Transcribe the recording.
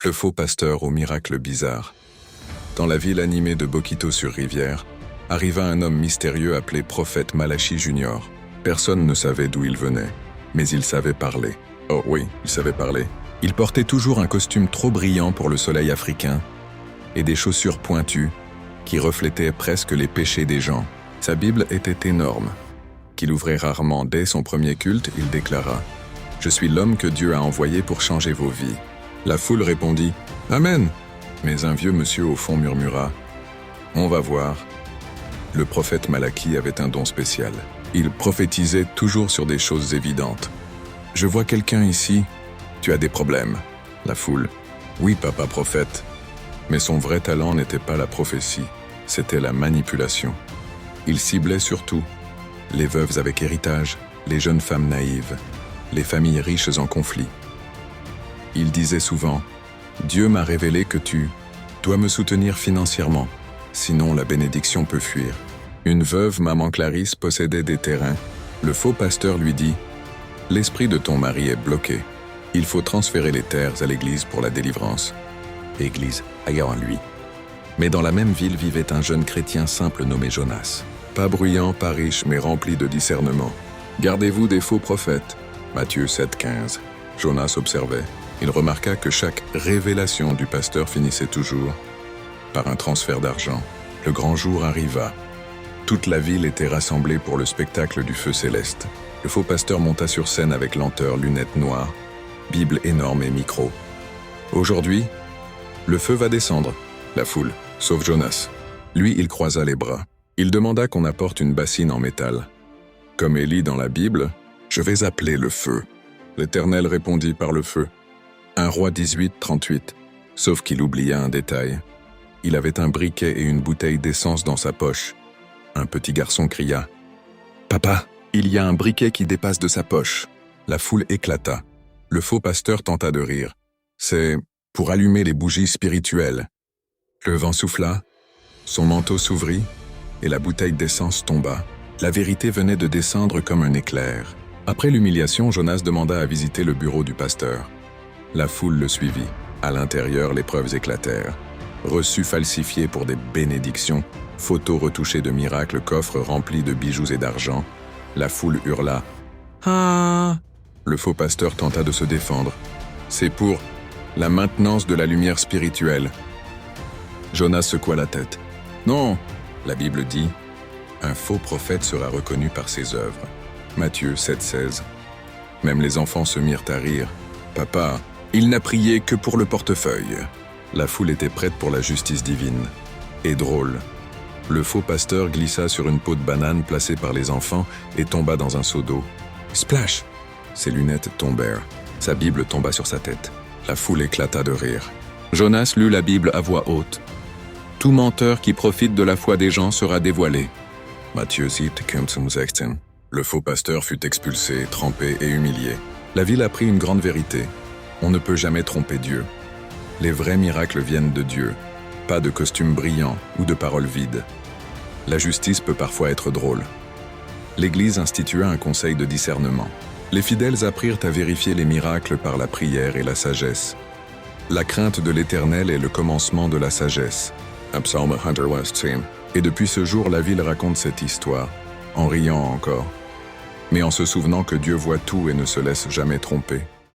Le faux pasteur au miracle bizarre. Dans la ville animée de Bokito-sur-Rivière, arriva un homme mystérieux appelé Prophète Malachi Junior. Personne ne savait d'où il venait, mais il savait parler. Oh oui, il savait parler. Il portait toujours un costume trop brillant pour le soleil africain et des chaussures pointues qui reflétaient presque les péchés des gens. Sa Bible était énorme, qu'il ouvrait rarement. Dès son premier culte, il déclara « Je suis l'homme que Dieu a envoyé pour changer vos vies. » La foule répondit « Amen !» Mais un vieux monsieur au fond murmura « On va voir. » Le prophète Malachi avait un don spécial. Il prophétisait toujours sur des choses évidentes. « Je vois quelqu'un ici. Tu as des problèmes. » La foule. « Oui, papa prophète. » Mais son vrai talent n'était pas la prophétie, c'était la manipulation. Il ciblait surtout les veuves avec héritage, les jeunes femmes naïves, les familles riches en conflit. Il disait souvent « Dieu m'a révélé que tu dois me soutenir financièrement, sinon la bénédiction peut fuir. » Une veuve, maman Clarisse, possédait des terrains. Le faux pasteur lui dit « L'esprit de ton mari est bloqué. Il faut transférer les terres à l'église pour la délivrance. » Église, ayant à lui. Mais dans la même ville vivait un jeune chrétien simple nommé Jonas. Pas bruyant, pas riche, mais rempli de discernement. Gardez-vous des faux prophètes. Matthieu 7,15. Jonas observait. Il remarqua que chaque révélation du pasteur finissait toujours par un transfert d'argent. Le grand jour arriva. Toute la ville était rassemblée pour le spectacle du feu céleste. Le faux pasteur monta sur scène avec lenteur, lunettes noires, Bible énorme et micro. Aujourd'hui, le feu va descendre. La foule, sauf Jonas. Lui, il croisa les bras. Il demanda qu'on apporte une bassine en métal. Comme Élie dans la Bible, « Je vais appeler le feu. » L'Éternel répondit par le feu. 1 Roi 18, 38. Sauf qu'il oublia un détail. Il avait un briquet et une bouteille d'essence dans sa poche. Un petit garçon cria « Papa, il y a un briquet qui dépasse de sa poche. » La foule éclata. Le faux pasteur tenta de rire. « C'est pour allumer les bougies spirituelles. » Le vent souffla, son manteau s'ouvrit et la bouteille d'essence tomba. La vérité venait de descendre comme un éclair. Après l'humiliation, Jonas demanda à visiter le bureau du pasteur. La foule le suivit. À l'intérieur, les preuves éclatèrent. Reçus falsifiés pour des bénédictions, photos retouchées de miracles, coffres remplis de bijoux et d'argent. La foule hurla « Ah !» Le faux pasteur tenta de se défendre. « C'est pour la maintenance de la lumière spirituelle. » Jonas secoua la tête. « Non !» La Bible dit « Un faux prophète sera reconnu par ses œuvres. » Matthieu 7,16. Même les enfants se mirent à rire. « Papa, il n'a prié que pour le portefeuille. » La foule était prête pour la justice divine. Et drôle. Le faux pasteur glissa sur une peau de banane placée par les enfants et tomba dans un seau d'eau. Splash! Ses lunettes tombèrent. Sa Bible tomba sur sa tête. La foule éclata de rire. Jonas lut la Bible à voix haute. « Tout menteur qui profite de la foi des gens sera dévoilé. » Matthieu 7:16. Le faux pasteur fut expulsé, trempé et humilié. La ville apprit une grande vérité. On ne peut jamais tromper Dieu. Les vrais miracles viennent de Dieu, pas de costumes brillants ou de paroles vides. La justice peut parfois être drôle. L'Église institua un conseil de discernement. Les fidèles apprirent à vérifier les miracles par la prière et la sagesse. La crainte de l'Éternel est le commencement de la sagesse. Psalm 100. Et depuis ce jour, la ville raconte cette histoire, en riant encore, mais en se souvenant que Dieu voit tout et ne se laisse jamais tromper.